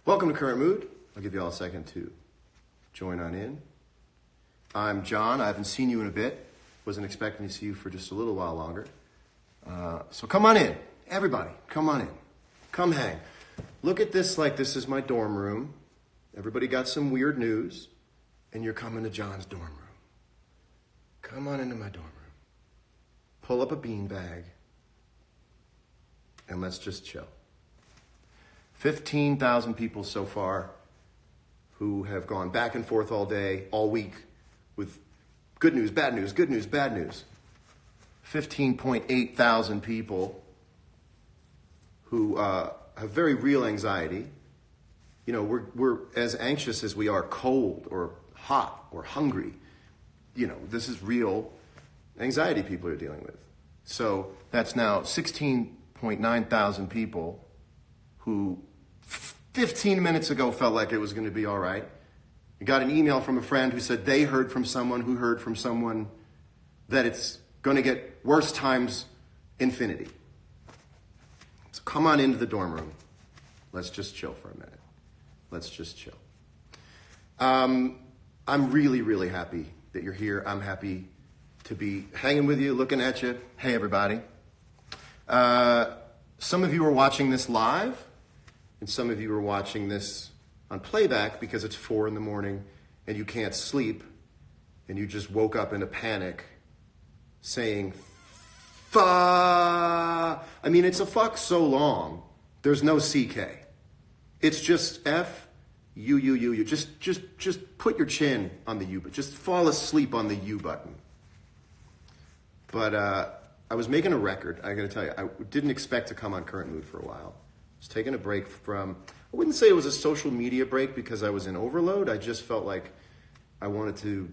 Welcome to Current Mood. I'll give you all a second to join on in. I'm John. I haven't seen you in a bit. Wasn't expecting to see you for just a little while longer. So come on in. Everybody, come on in. Come hang. Look at this like this is my dorm room. Everybody got some weird news, and you're coming to John's dorm room. Come on into my dorm room. Pull up a beanbag, and let's just chill. 15,000 people so far who have gone back and forth all day, all week, with good news, bad news, good news, bad news. 15.8 thousand people who have very real anxiety. You know, we're as anxious as we are cold or hot or hungry. You know, this is real anxiety people are dealing with. So that's now 16.9 thousand people who 15 minutes ago felt like it was going to be all right. I got an email from a friend who said they heard from someone who heard from someone that it's going to get worse times infinity. So come on into the dorm room. Let's just chill for a minute. Let's just chill. I'm really, really happy that you're here. I'm happy to be hanging with you, looking at you. Hey, everybody. Some of you are watching this live, and some of you are watching this on playback because it's 4 a.m. and you can't sleep, and you just woke up in a panic saying, fuck. I mean, it's a fuck so long, there's no CK. It's just F, U. Just put your chin on the U, but just fall asleep on the U button. But I was making a record. I got to tell you, I didn't expect to come on Current Mood for a while. I was taking a break from, I wouldn't say it was a social media break because I was in overload. I just felt like I wanted to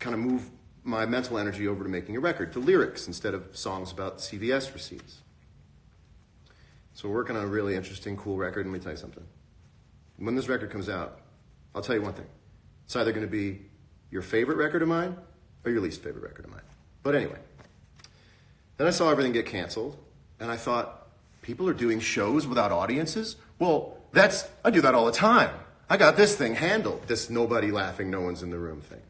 kind of move my mental energy over to making a record, to lyrics instead of songs about CVS receipts. So we're working on a really interesting, cool record. Let me tell you something. When this record comes out, I'll tell you one thing. It's either going to be your favorite record of mine or your least favorite record of mine. But anyway, then I saw everything get canceled, and I thought, people are doing shows without audiences? Well, I do that all the time. I got this thing handled, this nobody laughing, no one's in the room thing.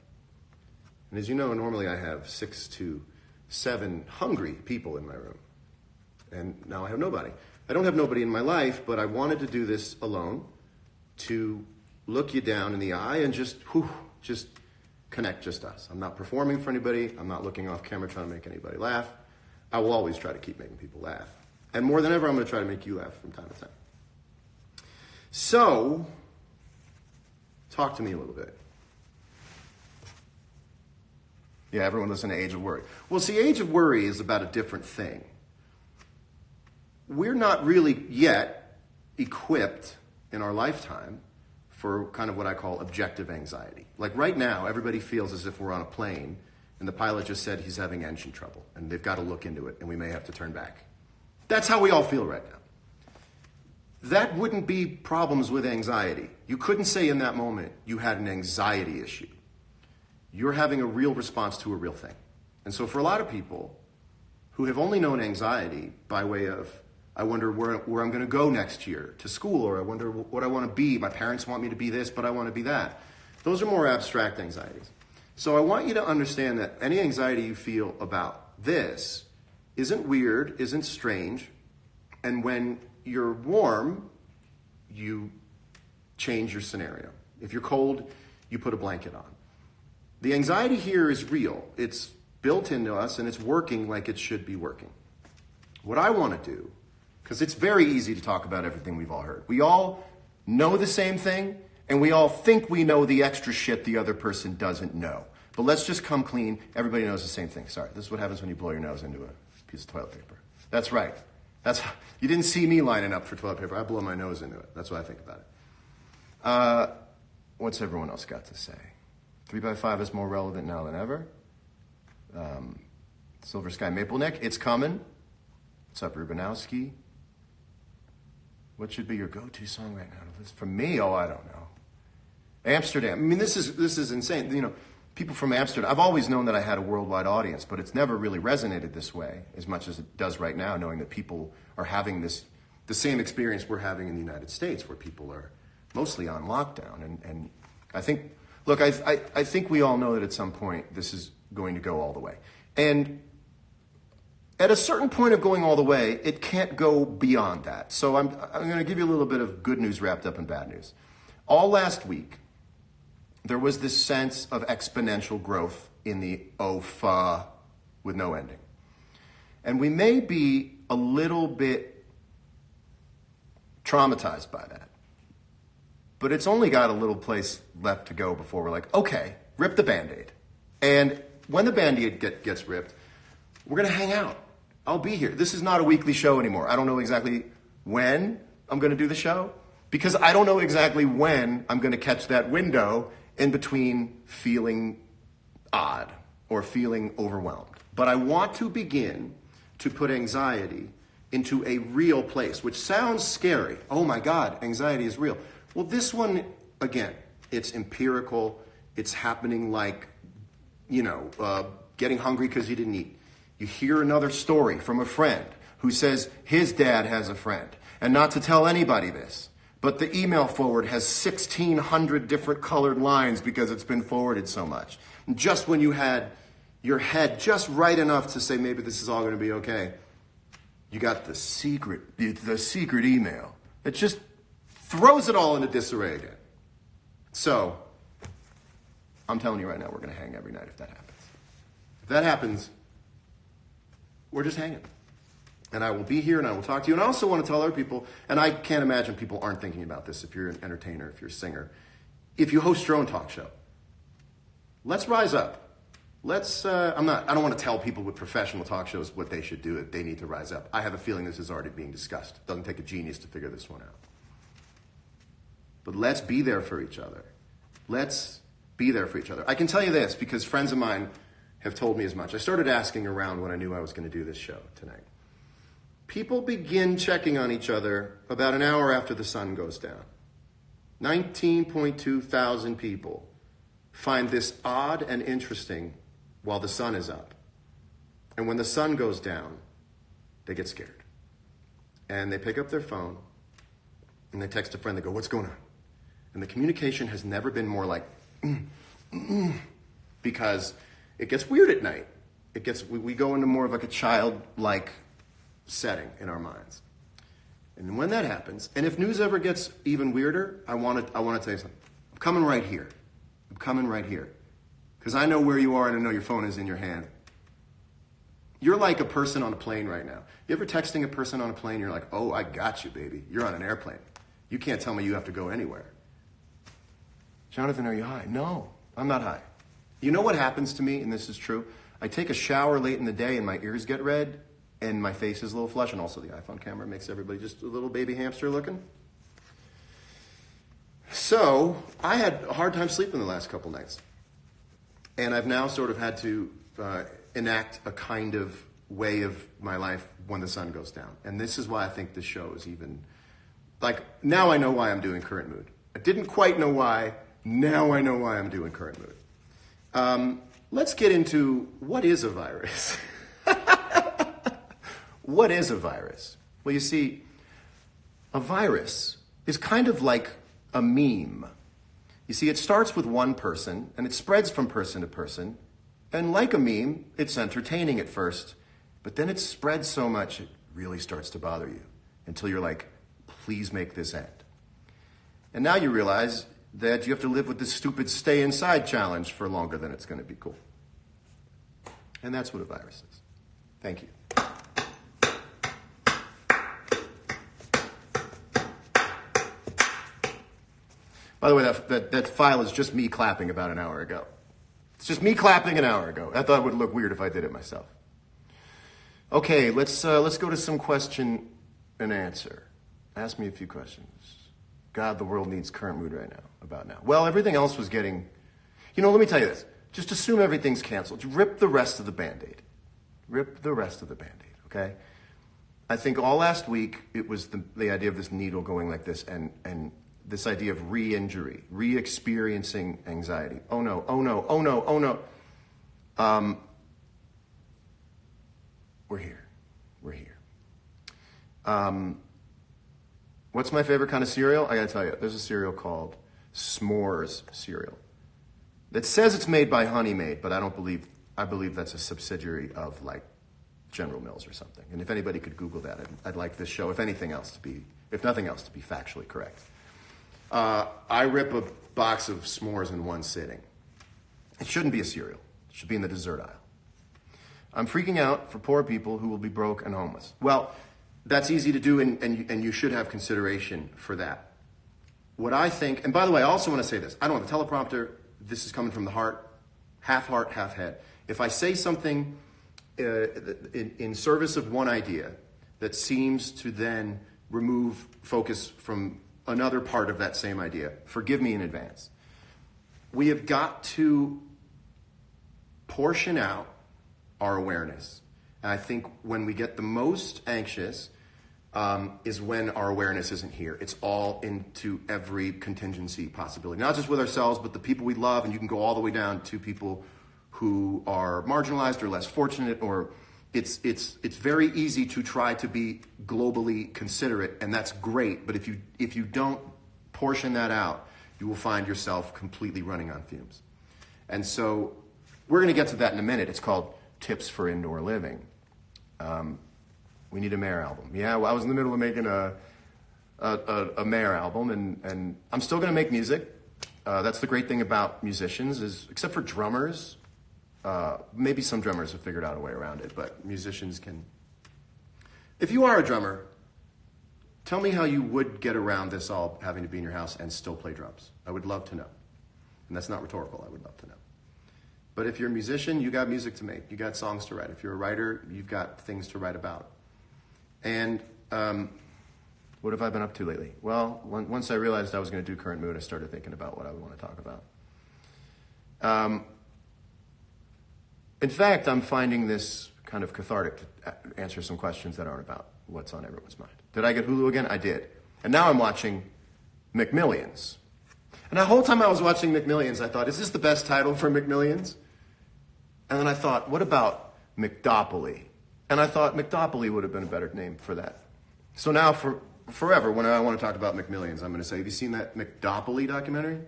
And as you know, normally I have 6 to 7 hungry people in my room. And now I have nobody. I don't have nobody in my life, but I wanted to do this alone to look you down in the eye and just connect just us. I'm not performing for anybody. I'm not looking off camera trying to make anybody laugh. I will always try to keep making people laugh. And more than ever, I'm going to try to make you laugh from time to time. So, talk to me a little bit. Yeah, everyone listen to Age of Worry. Well, see, Age of Worry is about a different thing. We're not really yet equipped in our lifetime for kind of what I call objective anxiety. Like right now, everybody feels as if we're on a plane and the pilot just said he's having engine trouble and they've got to look into it and we may have to turn back. That's how we all feel right now. That wouldn't be problems with anxiety. You couldn't say in that moment you had an anxiety issue. You're having a real response to a real thing. And so for a lot of people who have only known anxiety by way of, I wonder where I'm going to go next year to school, or I wonder what I want to be. My parents want me to be this, but I want to be that. Those are more abstract anxieties. So I want you to understand that any anxiety you feel about this isn't weird, isn't strange. And when you're warm, you change your scenario. If you're cold, you put a blanket on. The anxiety here is real. It's built into us and it's working like it should be working. What I want to do, because it's very easy to talk about everything we've all heard. We all know the same thing, and we all think we know the extra shit the other person doesn't know. But let's just come clean. Everybody knows the same thing. Sorry, this is what happens when you blow your nose into a piece of toilet paper. That's right. You didn't see me lining up for toilet paper. I blow my nose into it. That's what I think about it. What's everyone else got to say? 3x5 is more relevant now than ever. Silver Sky Maple Neck, it's coming. What's up, Rubanowski? What should be your go-to song right now? From me, I don't know. Amsterdam. I mean, this is insane. You know, people from Amsterdam. I've always known that I had a worldwide audience, but it's never really resonated this way as much as it does right now, knowing that people are having the same experience we're having in the United States, where people are mostly on lockdown. And I think, look, I think we all know that at some point this is going to go all the way. And at a certain point of going all the way, it can't go beyond that. So I'm going to give you a little bit of good news wrapped up in bad news. All last week, there was this sense of exponential growth in the OFA with no ending. And we may be a little bit traumatized by that. But it's only got a little place left to go before we're like, okay, rip the Band-Aid. And when the Band-Aid gets ripped, we're going to hang out. I'll be here. This is not a weekly show anymore. I don't know exactly when I'm going to do the show because I don't know exactly when I'm going to catch that window in between feeling odd or feeling overwhelmed. But I want to begin to put anxiety into a real place, which sounds scary. Oh my God, anxiety is real. Well, this one, again, it's empirical. It's happening like, getting hungry because you didn't eat. You hear another story from a friend who says his dad has a friend. And not to tell anybody this, but the email forward has 1,600 different colored lines because it's been forwarded so much. And just when you had your head just right enough to say maybe this is all going to be okay, you got the secret email. It just throws it all into disarray again. So, I'm telling you right now, we're going to hang every night if that happens. If that happens, we're just hanging. And I will be here and I will talk to you. And I also want to tell other people, and I can't imagine people aren't thinking about this if you're an entertainer, if you're a singer, if you host your own talk show. Let's rise up. I don't want to tell people with professional talk shows what they should do, that they need to rise up. I have a feeling this is already being discussed. It doesn't take a genius to figure this one out. But let's be there for each other. Let's be there for each other. I can tell you this because friends of mine have told me as much. I started asking around when I knew I was going to do this show tonight. People begin checking on each other about an hour after the sun goes down. 19.2 thousand people find this odd and interesting while the sun is up. And when the sun goes down, they get scared. And they pick up their phone and they text a friend. They go, "What's going on?" And the communication has never been more like, because it gets weird at night. We go into more of like a childlike setting in our minds. And when that happens, and if news ever gets even weirder, I want to tell you something. I'm coming right here. Because I know where you are and I know your phone is in your hand. You're like a person on a plane right now. You ever texting a person on a plane, you're like, "Oh, I got you, baby. You're on an airplane. You can't tell me you have to go anywhere." "Jonathan, are you high?" "No, I'm not high." You know what happens to me, and this is true? I take a shower late in the day and my ears get red and my face is a little flush, and also the iPhone camera makes everybody just a little baby hamster looking. So I had a hard time sleeping the last couple nights. And I've now sort of had to enact a kind of way of my life when the sun goes down. And this is why I think this show is even, now I know why I'm doing Current Mood. I didn't quite know why. Now I know why I'm doing Current Mood. Let's get into what is a virus. What is a virus? Well, you see, a virus is kind of like a meme. You see, it starts with one person, and it spreads from person to person. And like a meme, it's entertaining at first, but then it spreads so much, it really starts to bother you until you're like, "Please make this end." And now you realize that you have to live with this stupid stay inside challenge for longer than it's going to be cool. And that's what a virus is. Thank you. By the way, that file is just me clapping about an hour ago. It's just me clapping an hour ago. I thought it would look weird if I did it myself. Okay, let's go to some question and answer. Ask me a few questions. God, the world needs Current Mood right now, about now. Well, everything else was getting... let me tell you this. Just assume everything's canceled. Rip the rest of the Band-Aid. Rip the rest of the Band-Aid, okay? I think all last week, it was the idea of this needle going like this and this idea of re-injury, re-experiencing anxiety. Oh no, oh no, oh no, oh no. We're here. What's my favorite kind of cereal? I gotta tell you, there's a cereal called S'mores cereal. It says it's made by Honey Maid, but I believe that's a subsidiary of like General Mills or something. And if anybody could Google that, I'd like this show, if nothing else, to be factually correct. I rip a box of s'mores in one sitting. It shouldn't be a cereal. It should be in the dessert aisle. I'm freaking out for poor people who will be broke and homeless. Well, that's easy to do, and you should have consideration for that. What I think, and by the way, I also want to say this. I don't have a teleprompter. This is coming from the heart, half head. If I say something in service of one idea that seems to then remove focus from another part of that same idea, forgive me in advance. We have got to portion out our awareness. And I think when we get the most anxious is when our awareness isn't here. It's all into every contingency possibility, not just with ourselves, but the people we love. And you can go all the way down to people who are marginalized or less fortunate, or it's very easy to try to be globally considerate, and that's great. But if you don't portion that out, you will find yourself completely running on fumes. And so we're going to get to that in a minute. It's called Tips for Indoor Living. We need a Mayer album. Yeah, well, I was in the middle of making a Mayer album, and I'm still going to make music. That's the great thing about musicians is, except for drummers, maybe some drummers have figured out a way around it, but musicians can. If you are a drummer, tell me how you would get around this all having to be in your house and still play drums. I would love to know. And that's not rhetorical. I would love to know. But if you're a musician, you got music to make. You got songs to write. If you're a writer, you've got things to write about. And what have I been up to lately? Well, once I realized I was going to do Current Mood, I started thinking about what I would want to talk about. In fact, I'm finding this kind of cathartic to answer some questions that aren't about what's on everyone's mind. Did I get Hulu again? I did. And now I'm watching McMillions. And the whole time I was watching McMillions, I thought, is this the best title for McMillions? And then I thought, what about McDopoly? And I thought McDopoly would have been a better name for that. So now forever, when I want to talk about McMillions, I'm going to say, have you seen that McDopoly documentary?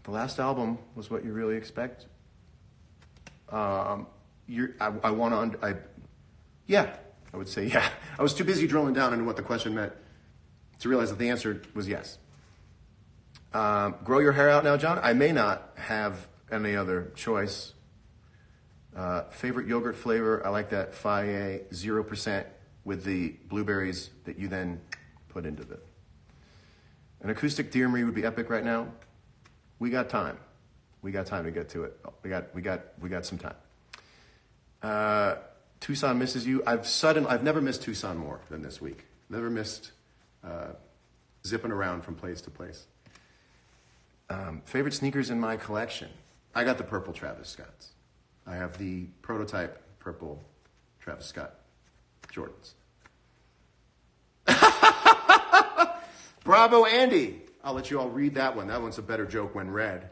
The last album was what you really expect. I would say yeah. I was too busy drilling down into what the question meant to realize that the answer was yes. Grow your hair out now, John? I may not have any other choice. Favorite yogurt flavor? I like that Fage 0% with the blueberries that you then put into the. An acoustic Dear Me would be epic right now. We got time. We got time to get to it. We got some time. Tucson misses you. I've never missed Tucson more than this week. Never missed zipping around from place to place. Favorite sneakers in my collection? I got the purple Travis Scotts. I have the prototype purple Travis Scott Jordans. Bravo, Andy. I'll let you all read that one. That one's a better joke when read.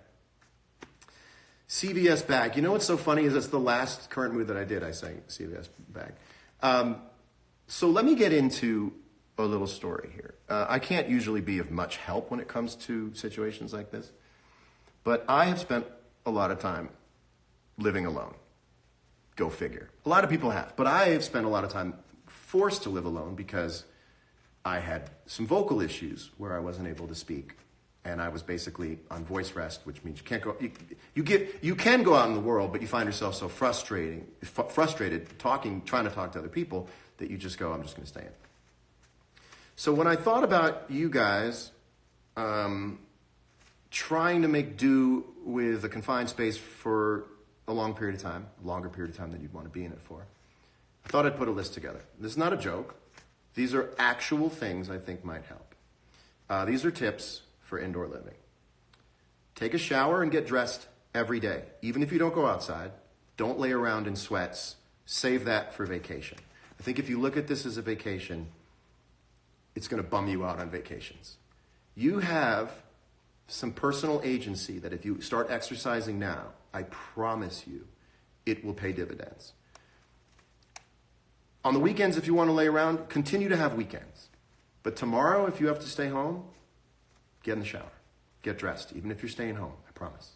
CVS bag. You know what's so funny is it's the last Current Mood that I did. I sang CVS bag. So let me get into a little story here. I can't usually be of much help when it comes to situations like this, but I have spent a lot of time living alone. Go figure. A lot of people have, but I have spent a lot of time forced to live alone because I had some vocal issues where I wasn't able to speak. And I was basically on voice rest, which means you can't go. You can go out in the world, but you find yourself so frustrated trying to talk to other people that you just go, I'm just going to stay in. So when I thought about you guys trying to make do with a confined space for a long period of time, a longer period of time than you'd want to be in it for, I thought I'd put a list together. This is not a joke. These are actual things I think might help. These are tips for indoor living. Take a shower and get dressed every day. Even if you don't go outside, don't lay around in sweats. Save that for vacation. I think if you look at this as a vacation, it's going to bum you out on vacations. You have some personal agency that if you start exercising now, I promise you, it will pay dividends. On the weekends, if you want to lay around, continue to have weekends. But tomorrow, if you have to stay home, get in the shower. Get dressed, even if you're staying home, I promise.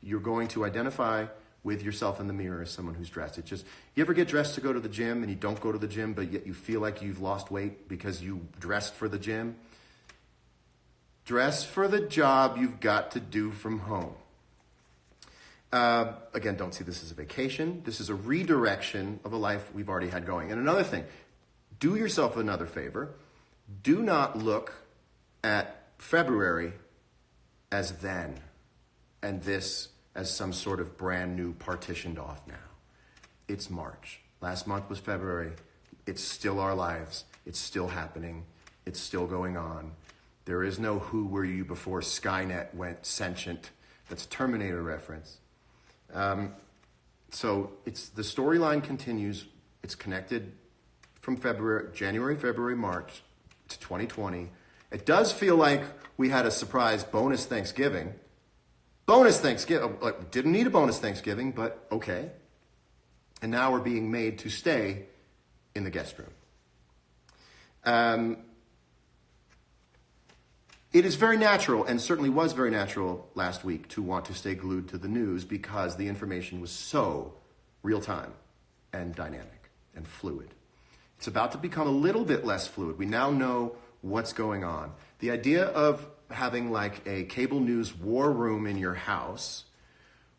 You're going to identify with yourself in the mirror as someone who's dressed. It's just, you ever get dressed to go to the gym and you don't go to the gym, but yet you feel like you've lost weight because you dressed for the gym? Dress for the job you've got to do from home. Again, don't see this as a vacation. This is a redirection of a life we've already had going. And another thing, do yourself another favor. Do not look at February as then and this as some sort of brand new partitioned off now. It's March. Last month was February. It's still our lives. It's still happening. It's still going on. There is no who were you before Skynet went sentient. That's a Terminator reference. So it's the storyline continues. It's connected from January, February, March to 2020. It does feel like we had a surprise bonus Thanksgiving. Didn't need a bonus Thanksgiving, but okay. And now we're being made to stay in the guest room. It is very natural, and certainly was very natural last week, to want to stay glued to the news because the information was so real-time and dynamic and fluid. It's about to become a little bit less fluid. We now know what's going on. The idea of having like a cable news war room in your house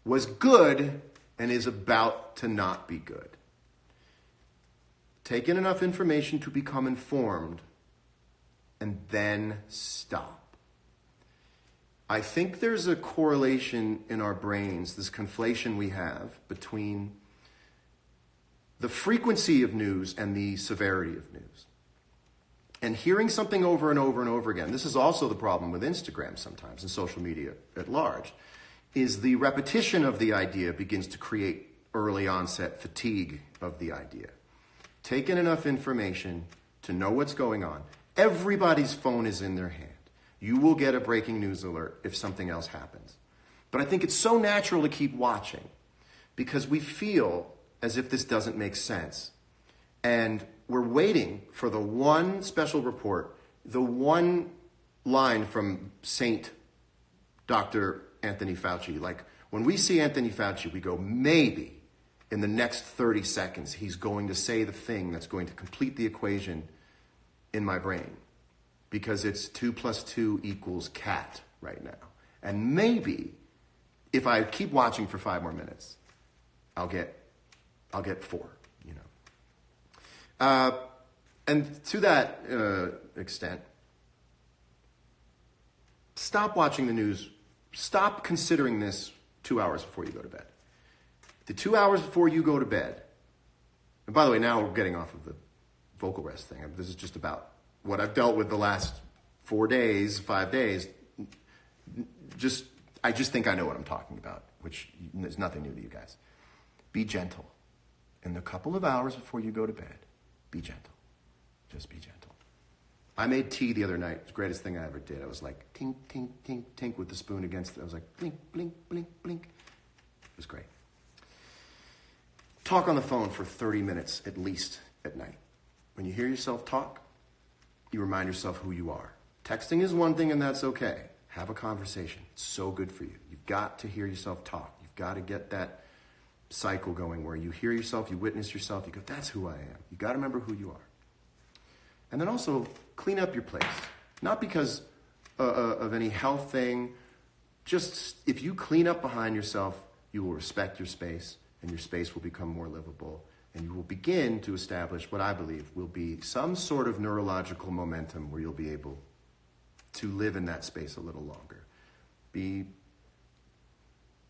was good and is about to not be good. Take in enough information to become informed and then stop. I think there's a correlation in our brains, this conflation we have between the frequency of news and the severity of news. And hearing something over and over and over again, this is also the problem with Instagram sometimes and social media at large, is the repetition of the idea begins to create early onset fatigue of the idea. Take in enough information to know what's going on. Everybody's phone is in their hand. You will get a breaking news alert if something else happens. But I think it's so natural to keep watching because we feel as if this doesn't make sense. And we're waiting for the one special report, the one line from Saint Dr. Anthony Fauci. Like when we see Anthony Fauci, we go, maybe in the next 30 seconds, he's going to say the thing that's going to complete the equation in my brain. Because it's 2 + 2 = cat right now. And maybe if I keep watching for 5 more minutes, I'll get 4, you know. And to that extent, stop watching the news. Stop considering this 2 hours before you go to bed. The 2 hours before you go to bed, and by the way, now we're getting off of the vocal rest thing. This is just about what I've dealt with the last 5 days. I just think I know what I'm talking about, which is nothing new to you guys. Be gentle. In the couple of hours before you go to bed, be gentle. Just be gentle. I made tea the other night. It's the greatest thing I ever did. I was like, tink, tink, tink, tink with the spoon against it. I was like, blink, blink, blink, blink. It was great. Talk on the phone for 30 minutes at least at night. When you hear yourself talk, you remind yourself who you are. Texting is one thing, and that's okay. Have a conversation. It's so good for you. You've got to hear yourself talk. You've got to get that cycle going where you hear yourself, you witness yourself, you go, that's who I am. You've got to remember who you are. And then also clean up your place. Not because of any health thing. Just if you clean up behind yourself, you will respect your space, and your space will become more livable. And you will begin to establish what I believe will be some sort of neurological momentum where you'll be able to live in that space a little longer. Be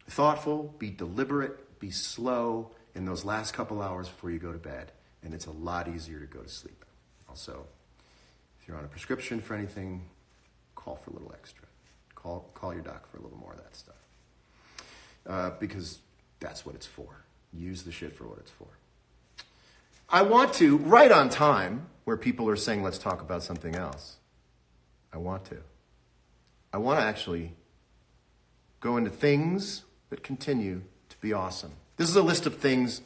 thoughtful, be deliberate, be slow in those last couple hours before you go to bed, and it's a lot easier to go to sleep. Also, if you're on a prescription for anything, call for a little extra. Call your doc for a little more of that stuff. Because that's what it's for. Use the shit for what it's for. I want to, right on time, where people are saying, let's talk about something else. I want to actually go into things that continue to be awesome. This is a list of things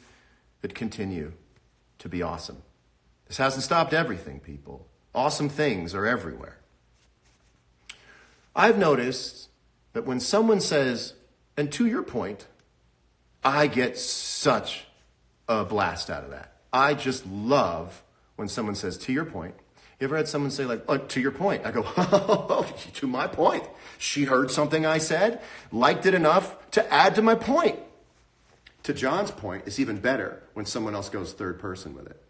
that continue to be awesome. This hasn't stopped everything, people, Awesome things are everywhere. I've noticed that when someone says, and to your point, I get such a blast out of that. I just love when someone says, to your point. You ever had someone say like, oh, to your point? I go, oh, to my point. She heard something I said, liked it enough to add to my point. To John's point, it's even better when someone else goes third person with it.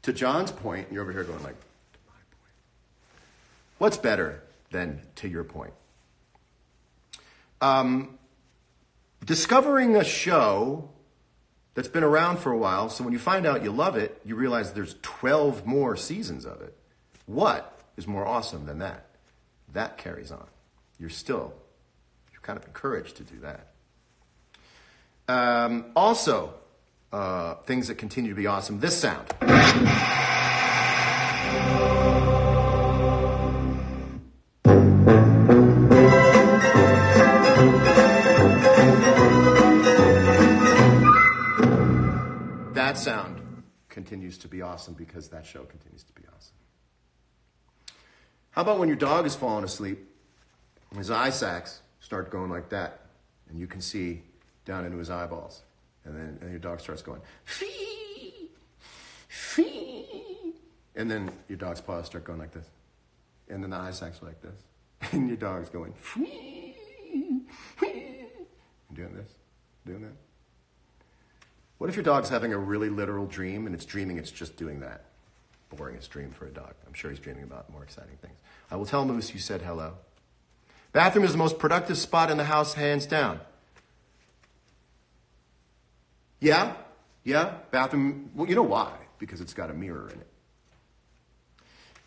To John's point, you're over here going like, to my point. What's better than to your point? Discovering a show that's been around for a while, so when you find out you love it, you realize there's 12 more seasons of it. What is more awesome than that? That carries on. You're kind of encouraged to do that. Also, things that continue to be awesome. This sound. That sound continues to be awesome because that show continues to be awesome. How about when your dog is falling asleep, his eye sacs start going like that, and you can see down into his eyeballs, and then your dog starts going, fee, fee, and then your dog's paws start going like this, and then the eye sacs are like this, and your dog's going, fee, fee, doing this, doing that. What if your dog's having a really literal dream, and it's dreaming it's just doing that? Boringest dream for a dog. I'm sure he's dreaming about more exciting things. I will tell Moose you said hello. Bathroom is the most productive spot in the house, hands down. Yeah, bathroom, well, you know why? Because it's got a mirror in it.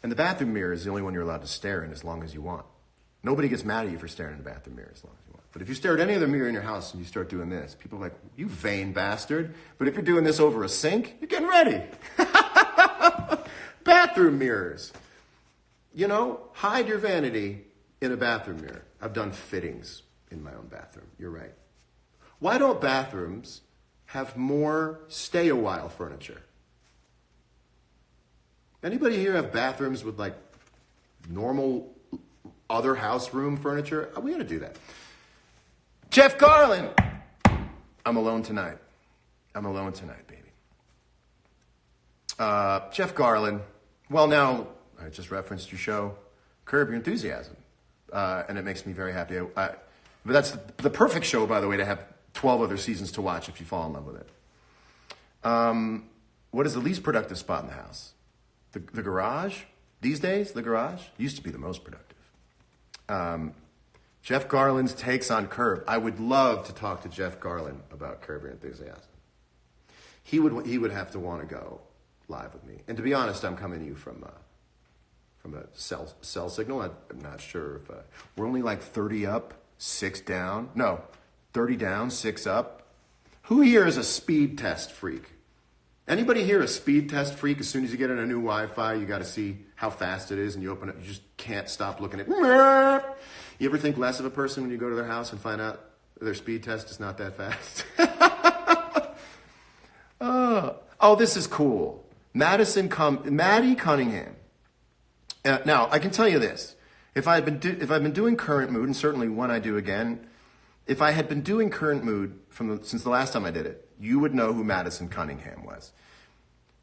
And the bathroom mirror is the only one you're allowed to stare in as long as you want. Nobody gets mad at you for staring in the bathroom mirror as long as you want. But if you stare at any other mirror in your house and you start doing this, people are like, you vain bastard. But if you're doing this over a sink, you're getting ready. Bathroom mirrors. You know, hide your vanity in a bathroom mirror. I've done fittings in my own bathroom. You're right. Why don't bathrooms have more stay-a-while furniture? Anybody here have bathrooms with like normal other house room furniture? We gotta do that. Jeff Garlin. I'm alone tonight. I'm alone tonight, baby. Jeff Garlin. Well, now, I just referenced your show, Curb Your Enthusiasm. And it makes me very happy. But that's the perfect show, by the way, to have 12 other seasons to watch if you fall in love with it. What is the least productive spot in the house? The garage? These days, the garage used to be the most productive. Jeff Garlin's takes on Curb. I would love to talk to Jeff Garlin about Curb Your Enthusiasm. He would have to want to go live with me. And to be honest, I'm coming to you from a cell signal. I'm not sure if we're only like 30 up, 6 down. No, 30 down, 6 up. Who here is a speed test freak? Anybody here a speed test freak? As soon as you get in a new Wi-Fi, you got to see how fast it is, and you open it, you just can't stop looking at. You ever think less of a person when you go to their house and find out their speed test is not that fast? Oh, this is cool. Maddie Cunningham. Now, I can tell you this. If I've been doing Current Mood, and certainly when I do again, if I had been doing Current Mood since the last time I did it, you would know who Madison Cunningham was.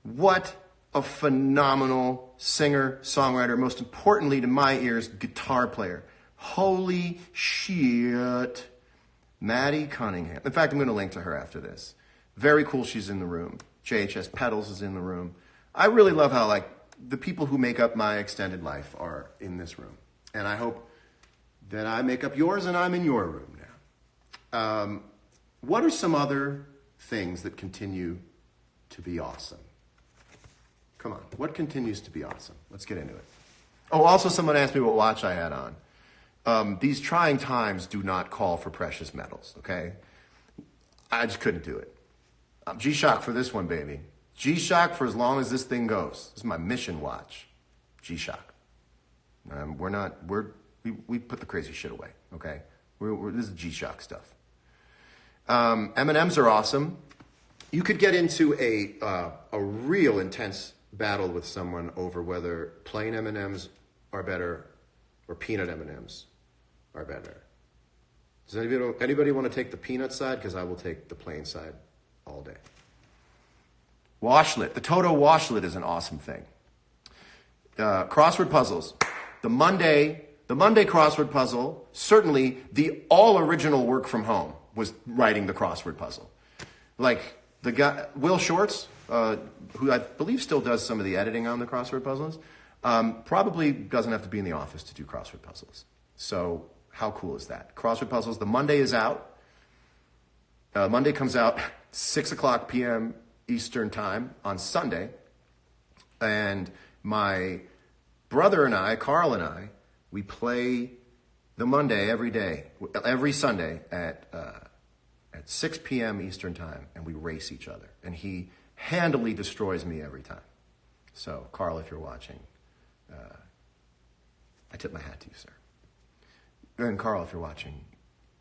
What a phenomenal singer, songwriter, most importantly to my ears, guitar player. Holy shit. Maddie Cunningham. In fact, I'm going to link to her after this. Very cool she's in the room. JHS Pedals is in the room. I really love how the people who make up my extended life are in this room. And I hope that I make up yours and I'm in your room now. What are some other things that continue to be awesome? Come on, what continues to be awesome? Let's get into it. Oh, also someone asked me what watch I had on. These trying times do not call for precious metals, okay? I just couldn't do it. I'm G-Shock for this one, baby. G-Shock for as long as this thing goes. This is my mission watch. G-Shock. We put the crazy shit away, okay? This is G-Shock stuff. M&Ms are awesome. You could get into a real intense battled with someone over whether plain M&Ms are better or peanut M&Ms are better. Does anybody want to take the peanut side? Because I will take the plain side all day. Washlet. The Toto washlet is an awesome thing. Crossword puzzles. The Monday crossword puzzle, certainly the all original work from home was writing the crossword puzzle. Like the guy, Will Shorts, who I believe still does some of the editing on the crossword puzzles, probably doesn't have to be in the office to do crossword puzzles. So how cool is that? Crossword puzzles, the Monday is out. Monday comes out 6 o'clock p.m. Eastern time on Sunday. And my brother and I, Carl and I, we play the Monday every Sunday at 6 p.m. Eastern time, and we race each other. And he handily destroys me every time. So, Carl, if you're watching, I tip my hat to you, sir. And Carl, if you're watching,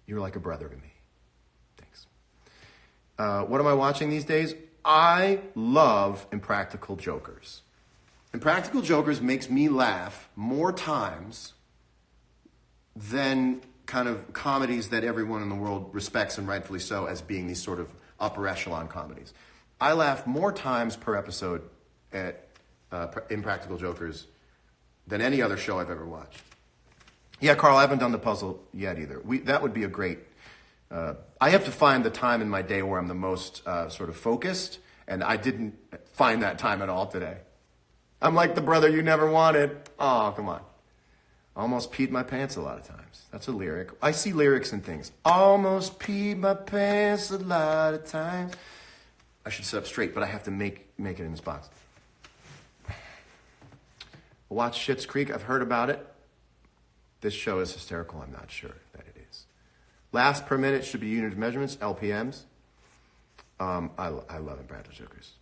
you're like a brother to me. Thanks. What am I watching these days? I love Impractical Jokers. Impractical Jokers makes me laugh more times than kind of comedies that everyone in the world respects, and rightfully so, as being these sort of upper echelon comedies. I laugh more times per episode at Impractical Jokers than any other show I've ever watched. Yeah, Carl, I haven't done the puzzle yet either. That would be a great... I have to find the time in my day where I'm the most sort of focused, and I didn't find that time at all today. I'm like the brother you never wanted. Oh, come on. Almost peed my pants a lot of times. That's a lyric. I see lyrics in things. Almost peed my pants a lot of times. I should sit up straight, but I have to make it in this box. Watch Schitt's Creek. I've heard about it. This show is hysterical. I'm not sure that it is. Laughs per minute should be unit of measurements, LPMs. I love Impractical Jokers.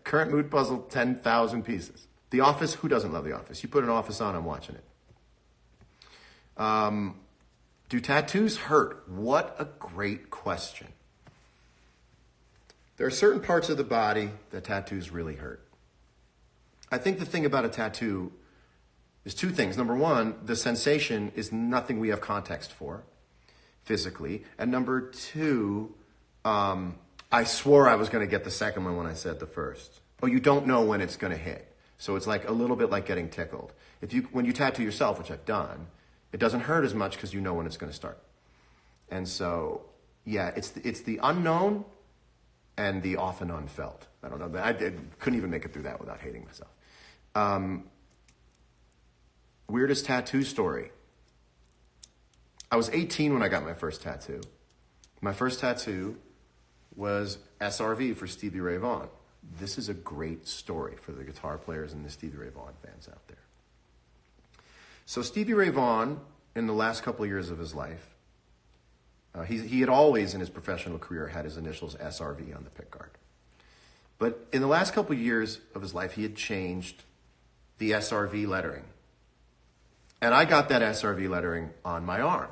Current mood puzzle, 10,000 pieces. The Office. Who doesn't love The Office? You put an Office on, I'm watching it. Do tattoos hurt? What a great question. There are certain parts of the body that tattoos really hurt. I think the thing about a tattoo is two things. Number one, the sensation is nothing we have context for physically. And number two, I swore I was going to get the second one when I said the first. Oh, you don't know when it's going to hit. So it's like a little bit like getting tickled. When you tattoo yourself, which I've done, it doesn't hurt as much because you know when it's going to start. And so, yeah, it's the unknown and the often unfelt. I don't know. I couldn't even make it through that without hating myself. Weirdest tattoo story. I was 18 when I got my first tattoo. My first tattoo was SRV for Stevie Ray Vaughan. This is a great story for the guitar players and the Stevie Ray Vaughan fans out there. So Stevie Ray Vaughan, in the last couple of years of his life, he had always in his professional career had his initials SRV on the pickguard. But in the last couple of years of his life, he had changed the SRV lettering. And I got that SRV lettering on my arm.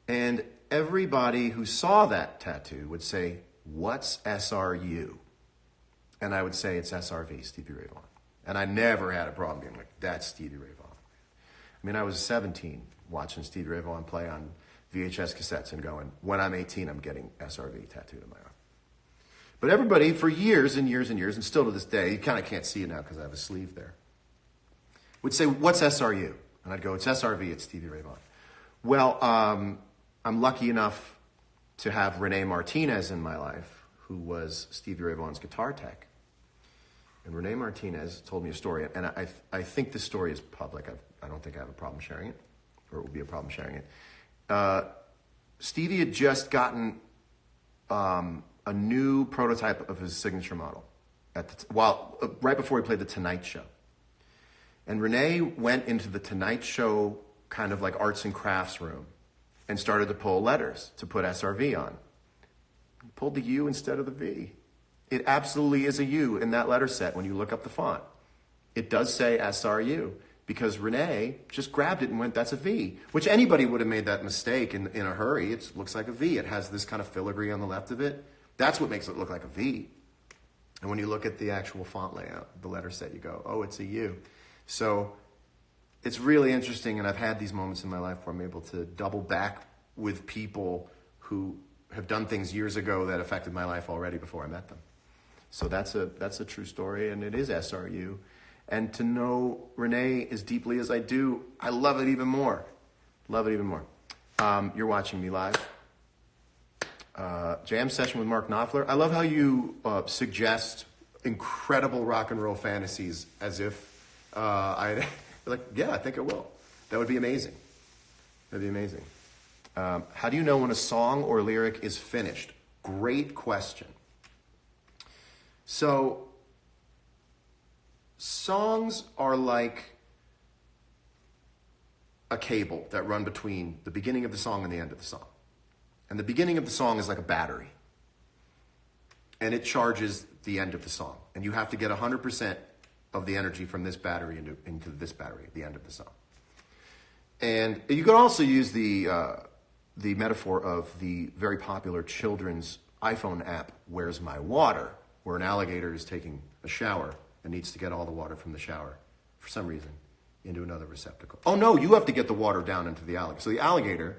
And everybody who saw that tattoo would say, "What's SRU?" And I would say, "It's SRV, Stevie Ray Vaughan." And I never had a problem being like, "That's Stevie Ray Vaughan." I mean, I was 17 watching Stevie Ray Vaughan play on VHS cassettes and going, when I'm 18, I'm getting SRV tattooed on my arm. But everybody for years and years and years, and still to this day, you kind of can't see it now because I have a sleeve there, would say, "What's SRU?" And I'd go, "It's SRV, it's Stevie Ray Vaughan." Well, I'm lucky enough to have Renee Martinez in my life, who was Stevie Ray Vaughan's guitar tech. And Renee Martinez told me a story, and I think this story is public. I don't think I have a problem sharing it, or it would be a problem sharing it. Stevie had just gotten a new prototype of his signature model right before he played The Tonight Show. And Renee went into The Tonight Show kind of like arts and crafts room and started to pull letters to put SRV on. He pulled the U instead of the V. It absolutely is a U in that letter set when you look up the font. It does say SRU because Renee just grabbed it and went, "That's a V," which anybody would have made that mistake in a hurry. It looks like a V. It has this kind of filigree on the left of it. That's what makes it look like a V. And when you look at the actual font layout, the letter set, you go, oh, it's a U. So it's really interesting, and I've had these moments in my life where I'm able to double back with people who have done things years ago that affected my life already before I met them. So that's a true story, and it is SRU. And to know Renee as deeply as I do, I love it even more. Love it even more. You're watching me live. Jam session with Mark Knopfler. I love how you suggest incredible rock and roll fantasies as if I think it will. That would be amazing. That'd be amazing. How do you know when a song or lyric is finished? Great question. So, songs are like a cable that run between the beginning of the song and the end of the song. And the beginning of the song is like a battery. And it charges the end of the song. And you have to get 100% of the energy from this battery into this battery at the end of the song. And you could also use the metaphor of the very popular children's iPhone app, Where's My Water?, where an alligator is taking a shower and needs to get all the water from the shower, for some reason, into another receptacle. Oh no, you have to get the water down into the alligator. So the alligator,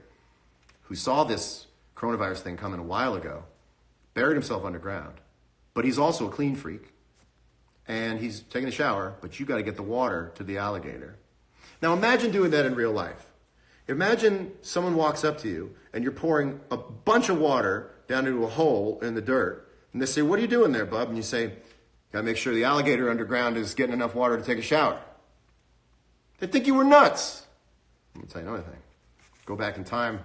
who saw this coronavirus thing coming a while ago, buried himself underground. But he's also a clean freak, and he's taking a shower, but you got to get the water to the alligator. Now imagine doing that in real life. Imagine someone walks up to you, and you're pouring a bunch of water down into a hole in the dirt, and they say, what are you doing there, bub? And you say, got to make sure the alligator underground is getting enough water to take a shower. They'd think you were nuts. Let me tell you another thing. Go back in time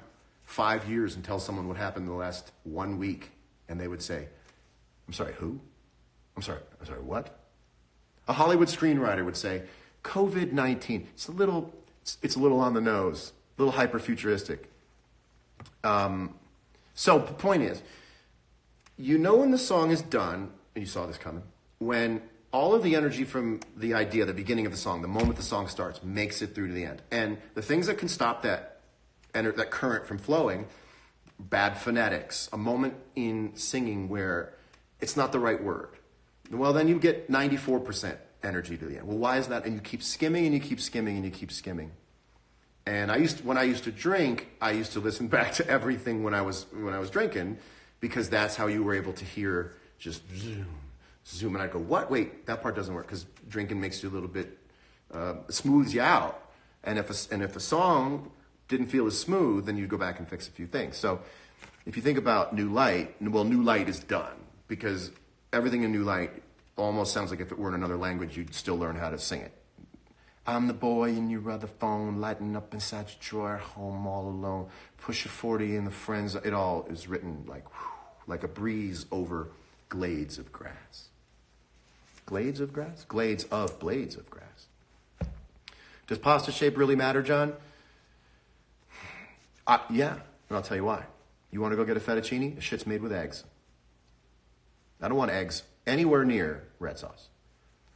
5 years and tell someone what happened in the last 1 week, and they would say, I'm sorry, who? I'm sorry, what? A Hollywood screenwriter would say, COVID-19, it's a little on the nose, a little hyper-futuristic. So the point is, you know when the song is done, and you saw this coming, when all of the energy from the idea, the beginning of the song, the moment the song starts, makes it through to the end. And the things that can stop that current from flowing, bad phonetics, a moment in singing where it's not the right word. Well, then you get 94% energy to the end. Well, why is that? And you keep skimming and you keep skimming and you keep skimming. And when I used to drink, I used to listen back to everything when I was drinking, because that's how you were able to hear just zoom. And I'd go, what? Wait, that part doesn't work, because drinking makes you a little bit, smooths you out. And if a song didn't feel as smooth, then you'd go back and fix a few things. So if you think about New Light, well, New Light is done, because everything in New Light almost sounds like if it were in another language, you'd still learn how to sing it. I'm the boy in your other phone, lighting up inside your drawer, home all alone. Push a 40 in the friends. It all is written like a breeze over glades of grass. Glades of grass? Glades of blades of grass. Does pasta shape really matter, John? Yeah, and I'll tell you why. You want to go get a fettuccine? The shit's made with eggs. I don't want eggs anywhere near red sauce.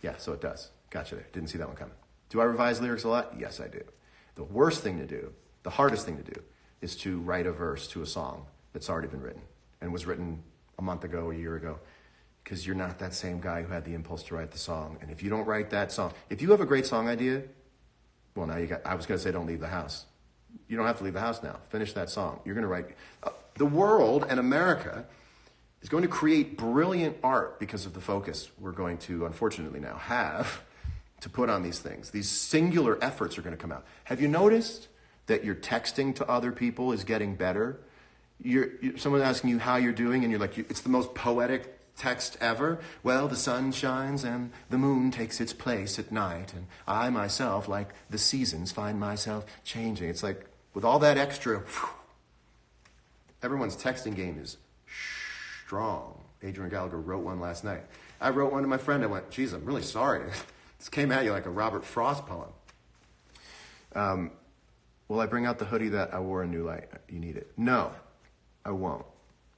Yeah, so it does. Gotcha there. Didn't see that one coming. Do I revise lyrics a lot? Yes, I do. The worst thing to do, the hardest thing to do, is to write a verse to a song that's already been written and was written a month ago, a year ago, because you're not that same guy who had the impulse to write the song. And if you don't write that song, if you have a great song idea, well, now I was going to say don't leave the house. You don't have to leave the house now. Finish that song. You're going to write. The world and America is going to create brilliant art because of the focus we're going to, unfortunately now, have to put on these things. These singular efforts are going to come out. Have you noticed that your texting to other people is getting better? Someone's asking you how you're doing, and you're like, it's the most poetic text ever. Well, the sun shines and the moon takes its place at night, and I myself, like the seasons, find myself changing. It's like, with all that extra, everyone's texting game is strong. Adrian Gallagher wrote one last night. I wrote one to my friend. I went, geez, I'm really sorry. This came at you like a Robert Frost poem. Will I bring out the hoodie that I wore in New Light? You need it. No, I won't.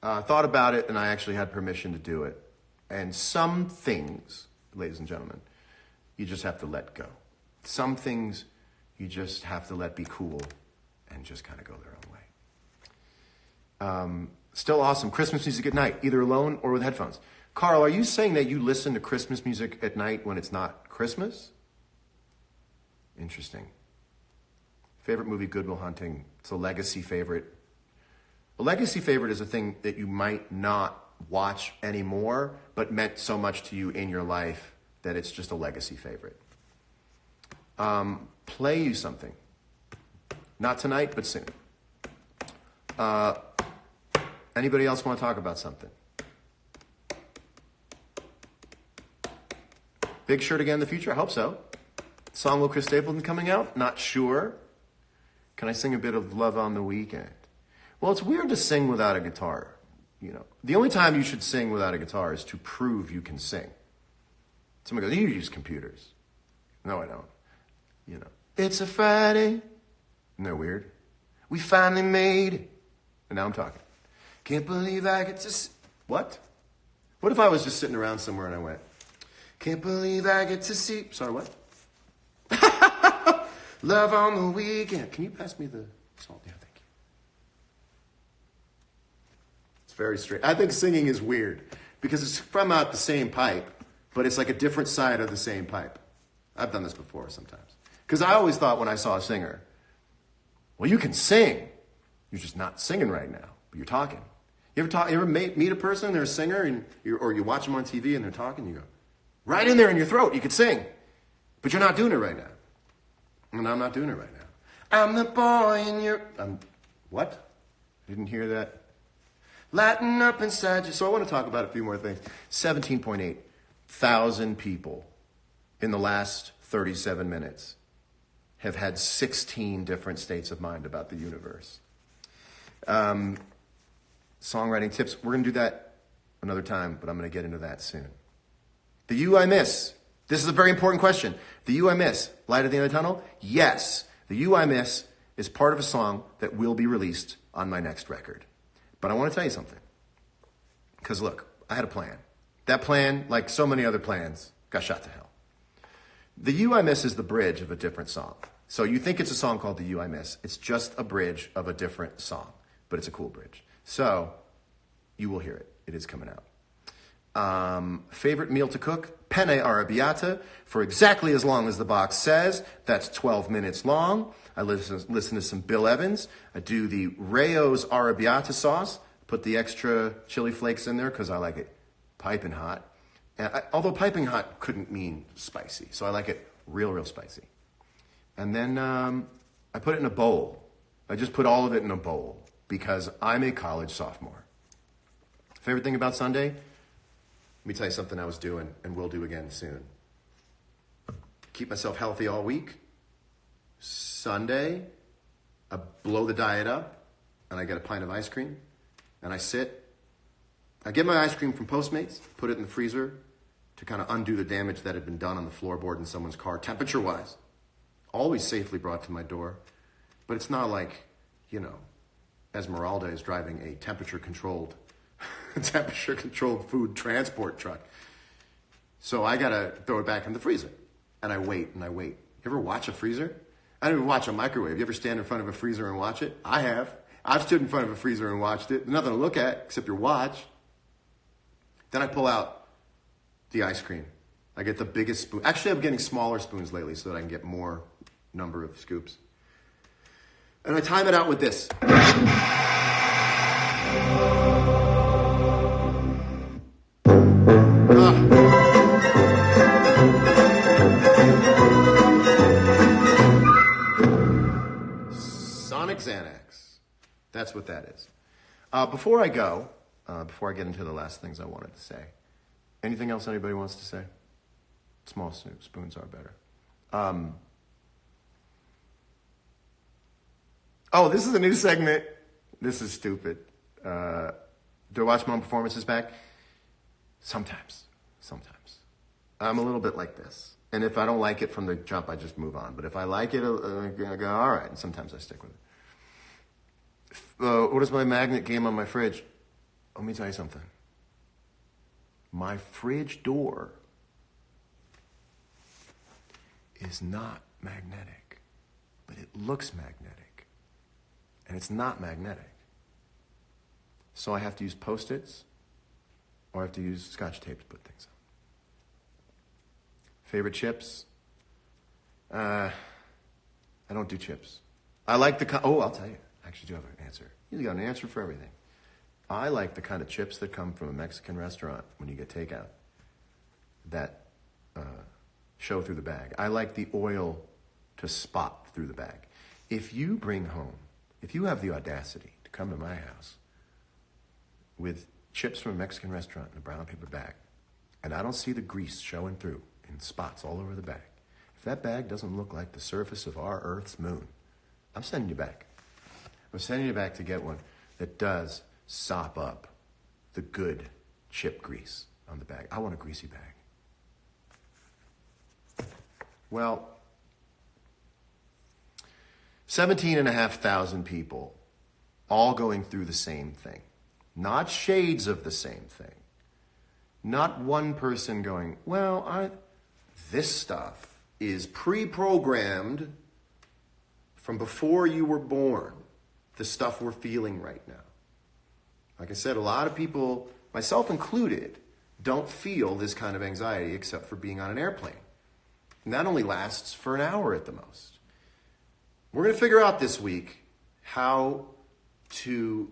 I thought about it, and I actually had permission to do it. And some things, ladies and gentlemen, you just have to let go. Some things you just have to let be cool and just kind of go their own way. Still awesome. Christmas music at night, either alone or with headphones. Carl, are you saying that you listen to Christmas music at night when it's not Christmas? Interesting. Favorite movie, Good Will Hunting. It's a legacy favorite. A legacy favorite is a thing that you might not watch anymore, but meant so much to you in your life that it's just a legacy favorite. Play you something. Not tonight, but soon. Anybody else want to talk about something? Big Shirt again in the future? I hope so. Song with Chris Stapleton coming out? Not sure. Can I sing a bit of Love on the Weekend? Well, it's weird to sing without a guitar. You know, the only time you should sing without a guitar is to prove you can sing. Someone goes, you use computers. No, I don't. You know, it's a Friday. Isn't that weird? We finally made it. And now I'm talking. Can't believe I get to... What? What if I was just sitting around somewhere and I went, can't believe I get to see... Sorry, what? Love on the Weekend. Can you pass me the salt? Yeah, thank you. It's very strange. I think singing is weird because it's from out the same pipe, but it's like a different side of the same pipe. I've done this before sometimes. Because I always thought when I saw a singer, well, you can sing. You're just not singing right now, but you're talking. You ever meet a person, they're a singer, and or you watch them on TV and they're talking, you go, right in there in your throat, you could sing, but you're not doing it right now. And I'm not doing it right now. I'm the boy in your... what? Didn't hear that. Lighten up inside you. So I want to talk about a few more things. 17.8 thousand people in the last 37 minutes have had 16 different states of mind about the universe. Songwriting tips. We're going to do that another time, but I'm going to get into that soon. The You I Miss. This is a very important question. The You I Miss, Light at the End of the Tunnel? Yes. The You I Miss is part of a song that will be released on my next record. But I want to tell you something. Because look, I had a plan. That plan, like so many other plans, got shot to hell. The You I Miss is the bridge of a different song. So you think it's a song called The You I Miss. It's just a bridge of a different song. But it's a cool bridge. So you will hear it. It is coming out. Favorite meal to cook? Penne arrabbiata for exactly as long as the box says. That's 12 minutes long. I listen to some Bill Evans. I do the Rayo's arrabbiata sauce. Put the extra chili flakes in there because I like it piping hot. Although piping hot couldn't mean spicy. So I like it real spicy. And then I put it in a bowl. I just put all of it in a bowl because I'm a college sophomore. Favorite thing about Sunday? Let me tell you something I was doing and will do again soon. Keep myself healthy all week. Sunday, I blow the diet up and I get a pint of ice cream and I sit. I get my ice cream from Postmates, put it in the freezer to kind of undo the damage that had been done on the floorboard in someone's car, temperature-wise. Always safely brought to my door. But it's not like, you know, Esmeralda is driving a temperature-controlled food transport truck. So I gotta throw it back in the freezer. And I wait and I wait. You ever watch a freezer? I don't even watch a microwave. You ever stand in front of a freezer and watch it? I have. I've stood in front of a freezer and watched it. There's nothing to look at except your watch. Then I pull out the ice cream. I get the biggest spoon. Actually, I'm getting smaller spoons lately so that I can get more number of scoops. And I time it out with this. Sonic Xanax. That's what that is. Before I go, before I get into the last things I wanted to say, anything else anybody wants to say? Small spoons are better. Oh, this is a new segment. This is stupid. Do I watch my own performances back? Sometimes. I'm a little bit like this. And if I don't like it from the jump, I just move on. But if I like it, I go, all right. And sometimes I stick with it. What is my magnet game on my fridge? Let me tell you something. My fridge door is not magnetic, but it looks magnetic. And it's not magnetic. So I have to use Post-its or I have to use Scotch tape to put things on. Favorite chips? I don't do chips. I like I'll tell you. I actually do have an answer. You got an answer for everything. I like the kind of chips that come from a Mexican restaurant when you get takeout that show through the bag. I like the oil to spot through the bag. If you have the audacity to come to my house with chips from a Mexican restaurant in a brown paper bag, and I don't see the grease showing through in spots all over the bag, if that bag doesn't look like the surface of our Earth's moon, I'm sending you back. I'm sending you back to get one that does sop up the good chip grease on the bag. I want a greasy bag. Well, 17,500 people all going through the same thing. Not shades of the same thing. Not one person going, well, this stuff is pre-programmed from before you were born, the stuff we're feeling right now. Like I said, a lot of people, myself included, don't feel this kind of anxiety except for being on an airplane. And that only lasts for an hour at the most. We're going to figure out this week how to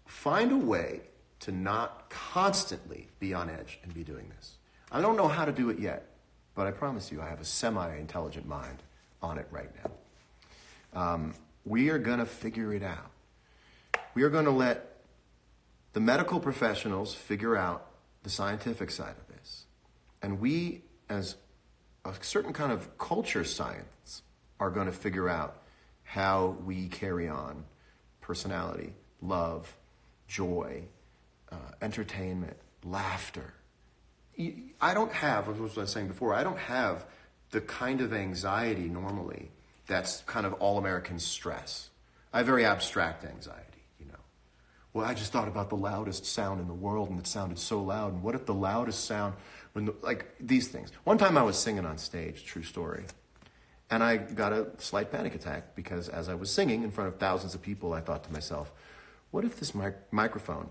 find a way to not constantly be on edge and be doing this. I don't know how to do it yet, but I promise you I have a semi-intelligent mind on it right now. We are going to figure it out. We are going to let the medical professionals figure out the scientific side of this. And we, as a certain kind of culture science, are going to figure out how we carry on personality, love, joy, entertainment, laughter. I don't have, as I was saying before, I don't have the kind of anxiety normally that's kind of all-American stress. I have very abstract anxiety. Well, I just thought about the loudest sound in the world, and it sounded so loud. And what if the loudest sound, these things. One time I was singing on stage, true story, and I got a slight panic attack because as I was singing in front of thousands of people, I thought to myself, what if this microphone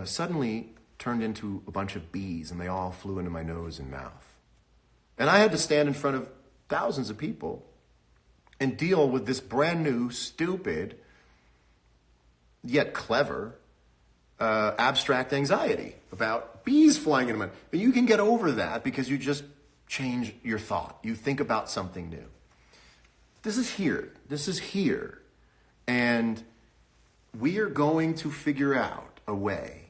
suddenly turned into a bunch of bees and they all flew into my nose and mouth? And I had to stand in front of thousands of people and deal with this brand new, stupid, yet clever, abstract anxiety about bees flying into my... But you can get over that because you just change your thought. You think about something new. This is here. This is here. And we are going to figure out a way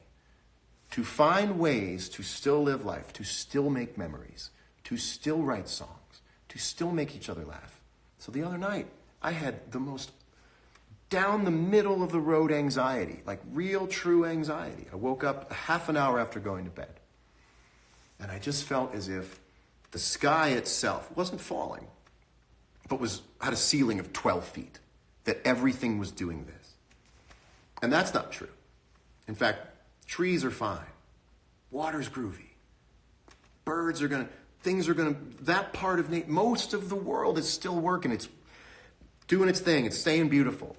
to find ways to still live life, to still make memories, to still write songs, to still make each other laugh. So the other night, I had the most down the middle of the road anxiety, like real true anxiety. I woke up a half an hour after going to bed. And I just felt as if the sky itself wasn't falling, but had a ceiling of 12 feet, that everything was doing this. And that's not true. In fact, trees are fine. Water's groovy. That part of nature, most of the world is still working. It's doing its thing. It's staying beautiful.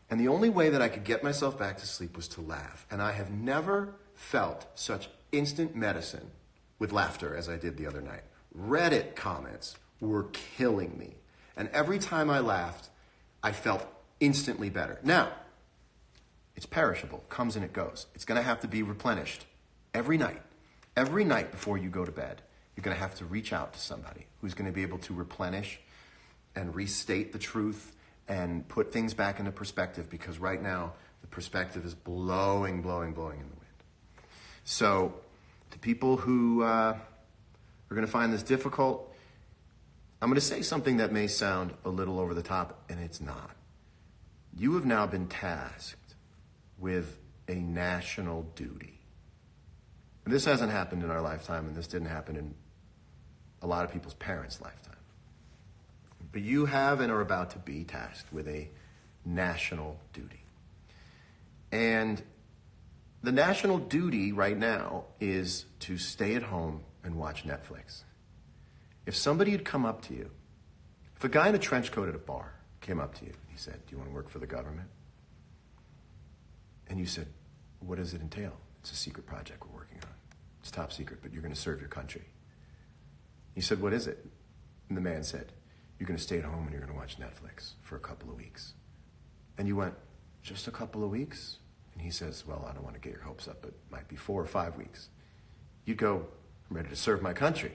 And the only way that I could get myself back to sleep was to laugh. And I have never felt such instant medicine with laughter as I did the other night. Reddit comments were killing me. And every time I laughed, I felt instantly better. Now, it's perishable, comes and it goes. It's going to have to be replenished every night. Every night before you go to bed, you're going to have to reach out to somebody who's going to be able to replenish and restate the truth and put things back into perspective, because right now the perspective is blowing in the wind. So to people who are going to find this difficult, I'm going to say something that may sound a little over the top, and it's not. You have now been tasked with a national duty. And this hasn't happened in our lifetime, and this didn't happen in a lot of people's parents' lifetime. But you have and are about to be tasked with a national duty. And the national duty right now is to stay at home and watch Netflix. If somebody had come up to you, if a guy in a trench coat at a bar came up to you and he said, "Do you want to work for the government?" And you said, "What does it entail?" "It's a secret project we're working on." It's top secret, but you're going to serve your country. He said, what is it? And the man said, you're going to stay at home and you're going to watch Netflix for a couple of weeks. And you went, just a couple of weeks? And he says, well, I don't want to get your hopes up. It might be 4 or 5 weeks. You'd go, I'm ready to serve my country.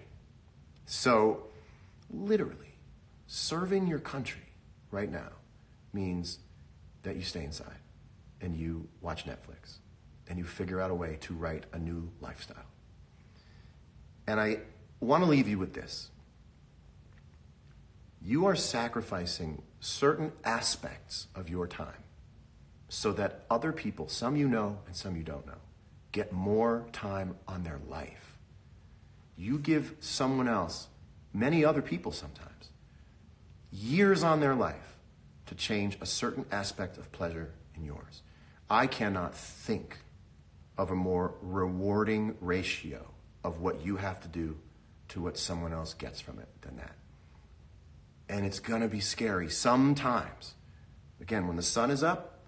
So literally, serving your country right now means that you stay inside and you watch Netflix and you figure out a way to write a new lifestyle. And I want to leave you with this. You are sacrificing certain aspects of your time so that other people, some you know and some you don't know, get more time on their life. You give someone else, many other people sometimes, years on their life to change a certain aspect of pleasure in yours. I cannot think of a more rewarding ratio of what you have to do to what someone else gets from it than that. And it's gonna be scary sometimes. Again, when the sun is up,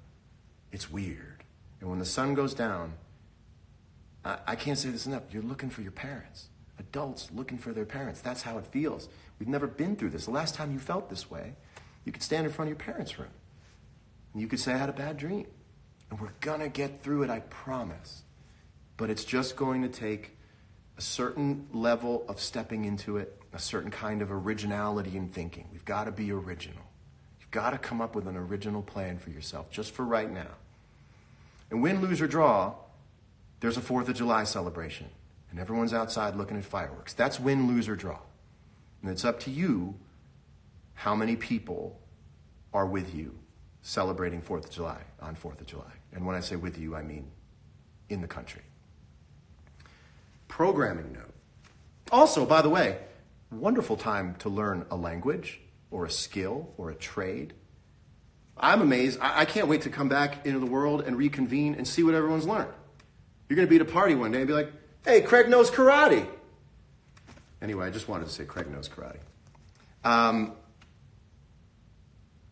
it's weird. And when the sun goes down, I can't say this enough, you're looking for your parents. Adults looking for their parents. That's how it feels. We've never been through this. The last time you felt this way, you could stand in front of your parents' room. And you could say, I had a bad dream. And we're gonna get through it, I promise. But it's just going to take a certain level of stepping into it, a certain kind of originality in thinking. We've got to be original. You've got to come up with an original plan for yourself, just for right now. And win, lose, or draw, there's a 4th of July celebration, and everyone's outside looking at fireworks. That's win, lose, or draw. And it's up to you how many people are with you celebrating 4th of July on 4th of July. And when I say with you, I mean in the country. Programming note. Also, by the way, wonderful time to learn a language or a skill or a trade. I'm amazed. I can't wait to come back into the world and reconvene and see what everyone's learned. You're going to be at a party one day and be like, hey, Craig knows karate. Anyway, I just wanted to say Craig knows karate.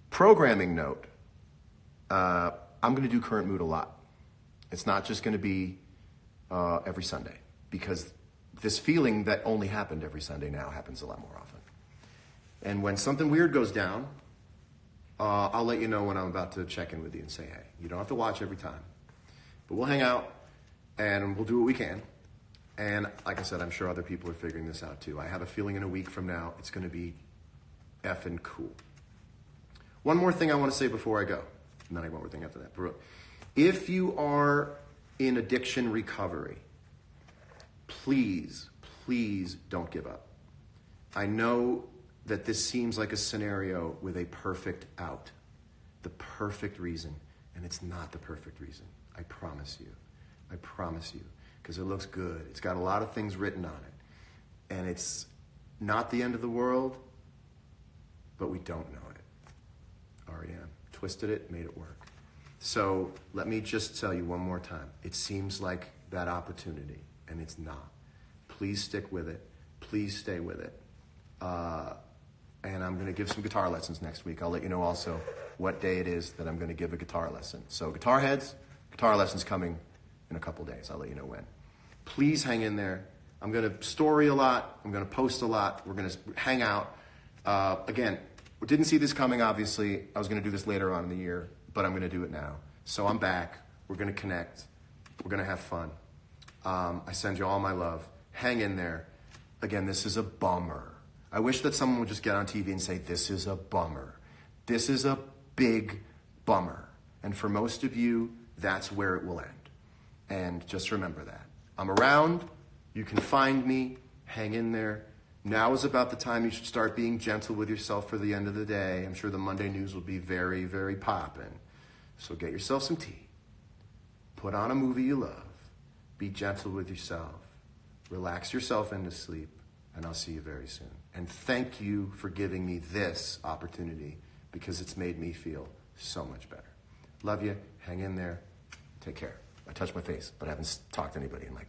Programming note. I'm going to do Current Mood a lot. It's not just going to be every Sunday, because this feeling that only happened every Sunday now happens a lot more often. And when something weird goes down, I'll let you know when I'm about to check in with you and say, hey, you don't have to watch every time. But we'll hang out and we'll do what we can. And like I said, I'm sure other people are figuring this out too. I have a feeling in a week from now, it's going to be effing cool. One more thing I want to say before I go, and then I have one more thing after that. If you are in addiction recovery, please, please don't give up. I know that this seems like a scenario with a perfect out, the perfect reason, and it's not the perfect reason. I promise you, because it looks good. It's got a lot of things written on it, and it's not the end of the world, but we don't know it. REM twisted it, made it work. So let me just tell you one more time. It seems like that opportunity, and it's not. Please stick with it. Please stay with it. And I'm going to give some guitar lessons next week. I'll let you know also what day it is that I'm going to give a guitar lesson. So guitar heads, guitar lessons coming in a couple days. I'll let you know when. Please hang in there. I'm going to story a lot. I'm going to post a lot. We're going to hang out. Again, we didn't see this coming, obviously. I was going to do this later on in the year, but I'm going to do it now. So I'm back. We're going to connect. We're going to have fun. I send you all my love. Hang in there. Again, this is a bummer. I wish that someone would just get on TV and say, this is a bummer. This is a big bummer. And for most of you, that's where it will end. And just remember that. I'm around. You can find me. Hang in there. Now is about the time you should start being gentle with yourself for the end of the day. I'm sure the Monday news will be very, very poppin'. So get yourself some tea. Put on a movie you love. Be gentle with yourself. Relax yourself into sleep. And I'll see you very soon. And thank you for giving me this opportunity, because it's made me feel so much better. Love you. Hang in there. Take care. I touched my face, but I haven't talked to anybody in like